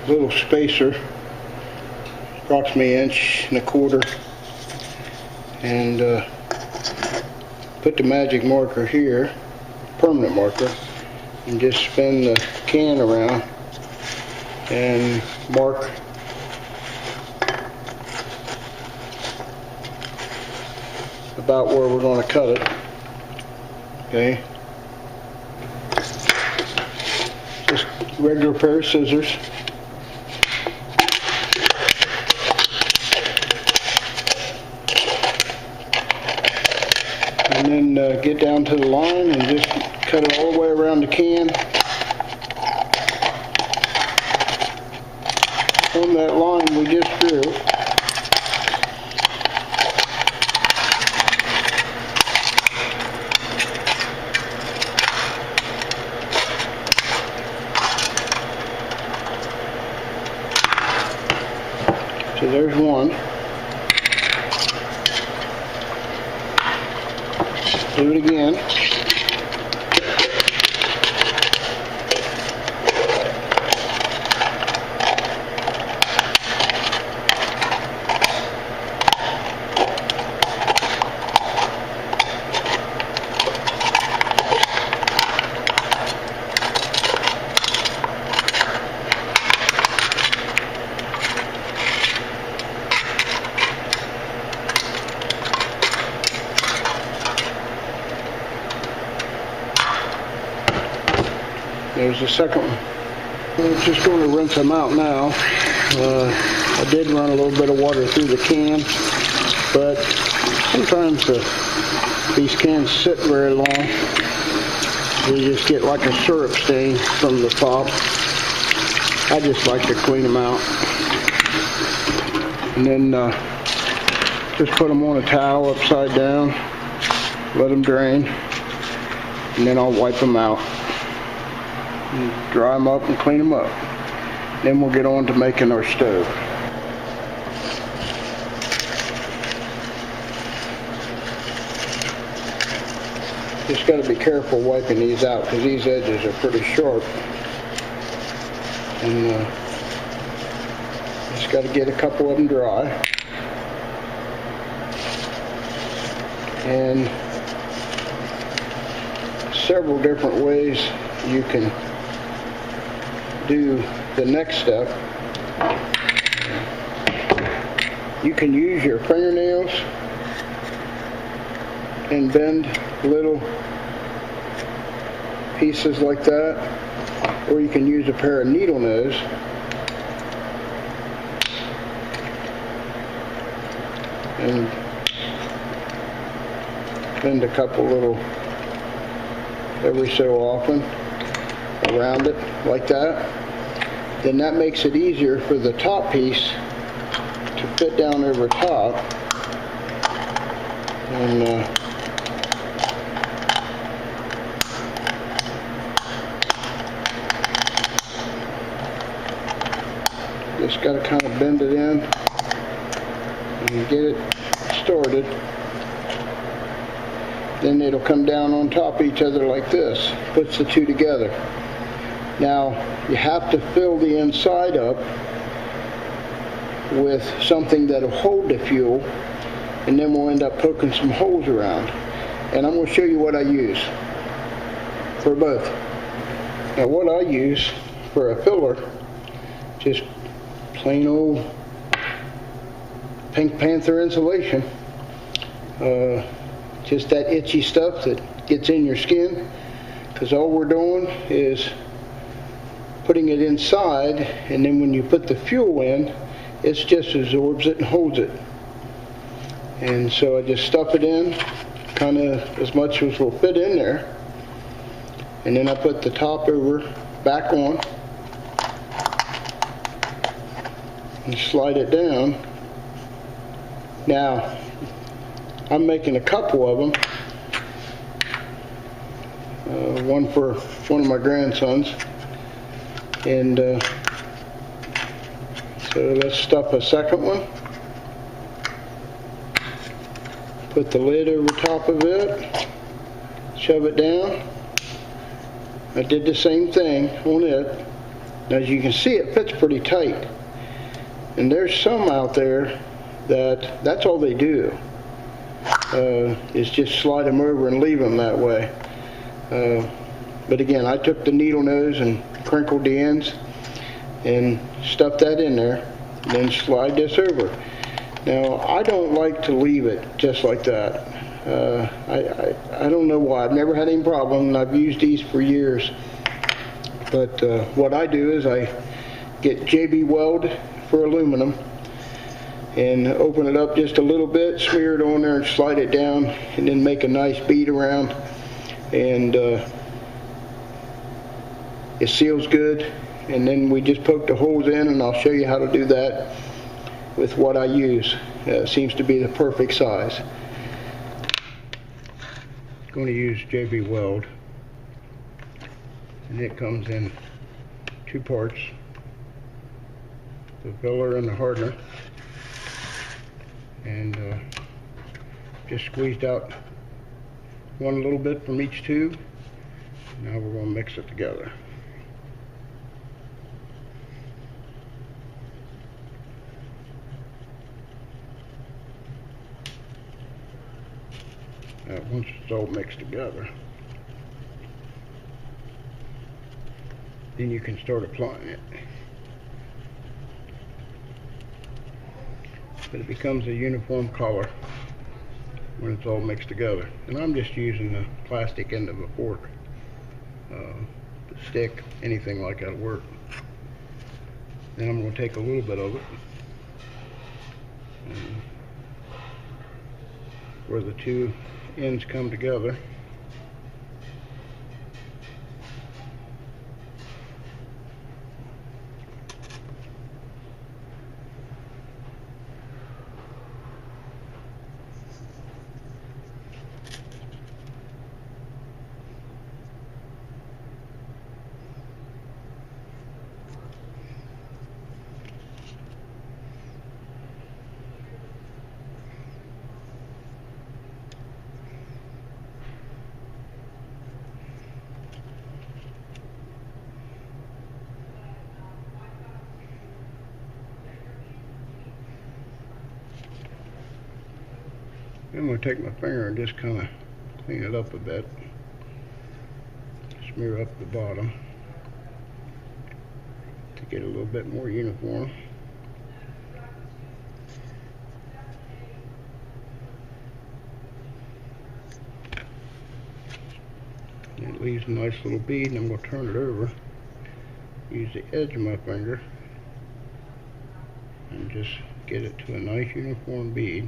little spacer, approximately 1.25 inches, and put the magic marker here, permanent marker, and just spin the can around and mark about where we're going to cut it. Okay. Just regular pair of scissors. And then get down to the line and just cut it all the way around the can. On that line we just drew. So there's one. Do it again. There's the second one. I'm just going to rinse them out now. I did run a little bit of water through the can, but sometimes these cans sit very long. You just get like a syrup stain from the top. I just like to clean them out. And then just put them on a towel upside down, let them drain, and then I'll wipe them out. And dry them up and clean them up. Then we'll get on to making our stove. Just got to be careful wiping these out because these edges are pretty sharp. And just got to get a couple of them dry. And several different ways you can do the next step. You can use your fingernails and bend little pieces like that, or you can use a pair of needle nose and bend a couple little every so often around it like that. Then that makes it easier for the top piece to fit down over top. And just got to kind of bend it in and get it started. Then it'll come down on top of each other like this. Puts the two together. Now you have to fill the inside up with something that'll hold the fuel, and then we'll end up poking some holes around. And I'm going to show you what I use for both. Now what I use for a filler, just plain old Pink Panther insulation. Just that itchy stuff that gets in your skin, because all we're doing is putting it inside, and then when you put the fuel in, it just absorbs it and holds it. And so I just stuff it in kind of as much as will fit in there, and then I put the top over back on and slide it down. Now I'm making a couple of them, one for one of my grandsons, and so let's stuff a second one, put the lid over top of it, shove it down. I did the same thing on it, Now, as you can see, it fits pretty tight. And there's some out there that's all they do, is just slide them over and leave them that way. But again, I took the needle nose and crinkled the ends and stuffed that in there, and then slide this over. Now, I don't like to leave it just like that. I don't know why. I've never had any problem, and I've used these for years. But what I do is I get JB Weld for aluminum and open it up just a little bit, smear it on there and slide it down, and then make a nice bead around, and it seals good. And then we just poke the holes in, and I'll show you how to do that with what I use. Seems to be the perfect size. I'm going to use JB Weld, and it comes in two parts, the filler and the hardener, and just squeezed out one little bit from each tube. Now we're going to mix it together. Now, once it's all mixed together, then you can start applying it. But it becomes a uniform color when it's all mixed together. And I'm just using the plastic end of a fork, the stick, anything like that'll work. Then I'm going to take a little bit of it, and where the two ends come together, I'm going to take my finger and just kind of clean it up a bit, smear up the bottom to get a little bit more uniform. And it leaves a nice little bead, and I'm going to turn it over, use the edge of my finger, and just get it to a nice uniform bead.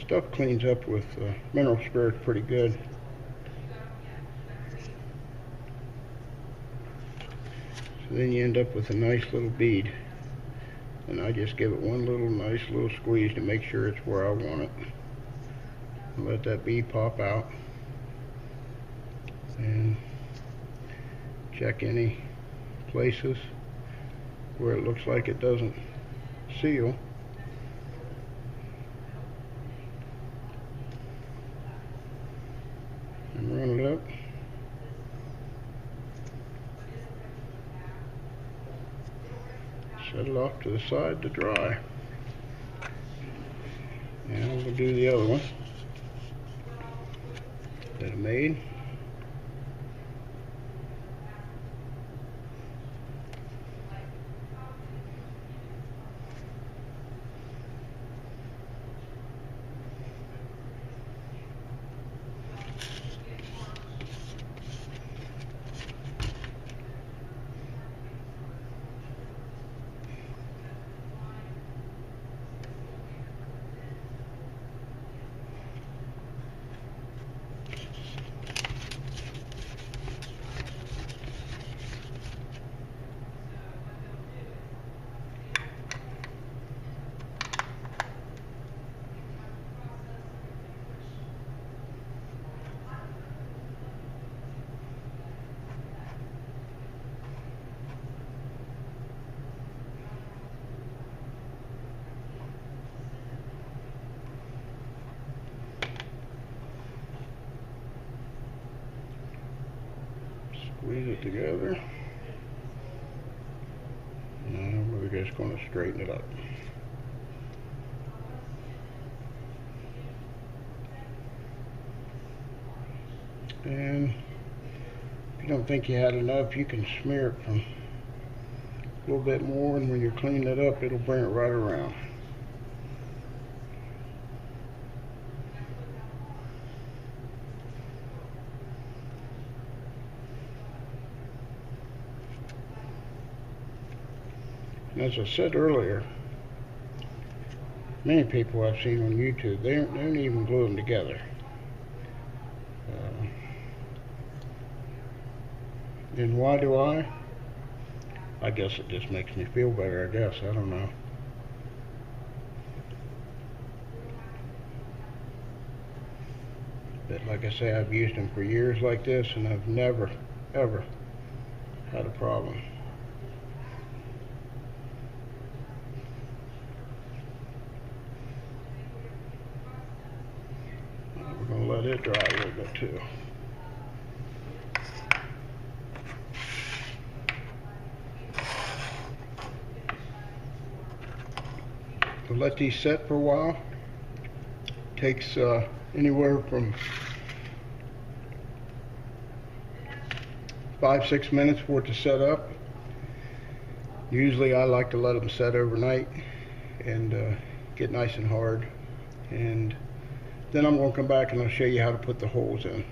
Stuff cleans up with mineral spirit pretty good. So then you end up with a nice little bead, and I just give it one nice little squeeze to make sure it's where I want it. And let that bead pop out, and check any places where it looks like it doesn't seal. And run it up. Set it off to the side to dry. And we'll do the other one that I made. it together. Now we're just going to straighten it up. And if you don't think you had enough, you can smear it from a little bit more, and when you're cleaning it up, it'll bring it right around. And as I said earlier, many people I've seen on YouTube, they don't even glue them together. And why do I? I guess it just makes me feel better, I guess. I don't know. But like I say, I've used them for years like this, and I've never, ever had a problem. We're going to let it dry a little bit too. We'll let these set for a while. Takes anywhere from 5-6 minutes for it to set up. Usually I like to let them set overnight and get nice and hard. And then I'm going to come back and I'll show you how to put the holes in.